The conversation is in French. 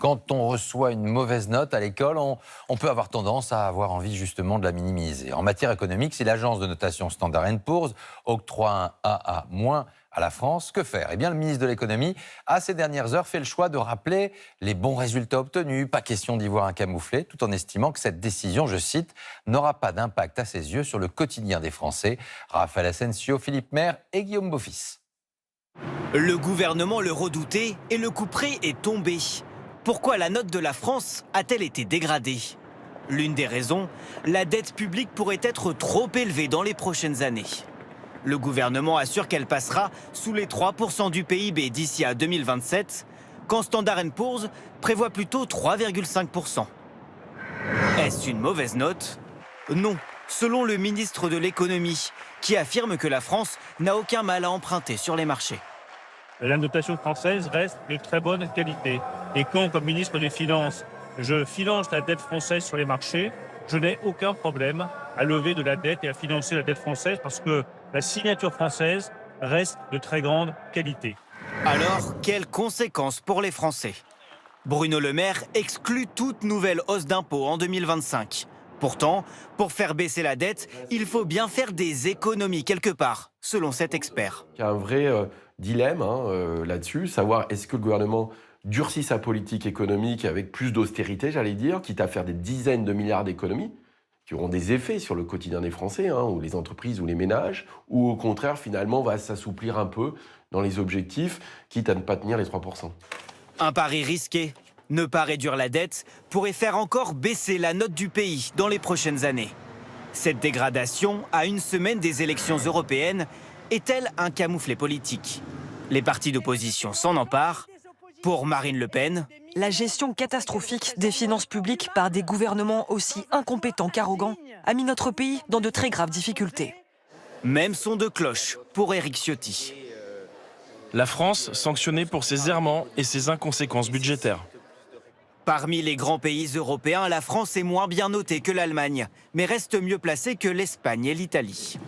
Quand on reçoit une mauvaise note à l'école, on peut avoir tendance à avoir envie justement de la minimiser. En matière économique, si l'agence de notation Standard & Poor's octroie un AA- à la France, que faire? Eh bien, le ministre de l'économie a ces dernières heures fait le choix de rappeler les bons résultats obtenus. Pas question d'y voir un camouflet, tout en estimant que cette décision, je cite, n'aura pas d'impact à ses yeux sur le quotidien des Français. Raphaël Asensio, Philippe Maire et Guillaume Beaufils. Le gouvernement le redoutait et le couperet est tombé. Pourquoi la note de la France a-t-elle été dégradée? L'une des raisons, la dette publique pourrait être trop élevée dans les prochaines années. Le gouvernement assure qu'elle passera sous les 3% du PIB d'ici à 2027, quand Standard & Poor's prévoit plutôt 3,5%. Est-ce une mauvaise note? Non, selon le ministre de l'économie, qui affirme que la France n'a aucun mal à emprunter sur les marchés. La notation française reste de très bonne qualité. Et quand, comme ministre des Finances, je finance la dette française sur les marchés, je n'ai aucun problème à lever de la dette et à financer la dette française parce que la signature française reste de très grande qualité. Alors, quelles conséquences pour les Français? Bruno Le Maire exclut toute nouvelle hausse d'impôts en 2025. Pourtant, pour faire baisser la dette, il faut bien faire des économies quelque part, selon cet expert. Il y a un vrai dilemme là-dessus, savoir est-ce que le gouvernement durcit sa politique économique avec plus d'austérité, j'allais dire, quitte à faire des dizaines de milliards d'économies, qui auront des effets sur le quotidien des Français, ou les entreprises ou les ménages, ou au contraire, finalement, va s'assouplir un peu dans les objectifs, quitte à ne pas tenir les 3%. Un pari risqué. Ne pas réduire la dette pourrait faire encore baisser la note du pays dans les prochaines années. Cette dégradation, à une semaine des élections européennes, est-elle un camouflet politique? Les partis d'opposition s'en emparent. Pour Marine Le Pen, la gestion catastrophique des finances publiques par des gouvernements aussi incompétents qu'arrogants a mis notre pays dans de très graves difficultés. même son de cloche pour Éric Ciotti. La France sanctionnée pour ses errements et ses inconséquences budgétaires. Parmi les grands pays européens, la France est moins bien notée que l'Allemagne, mais reste mieux placée que l'Espagne et l'Italie.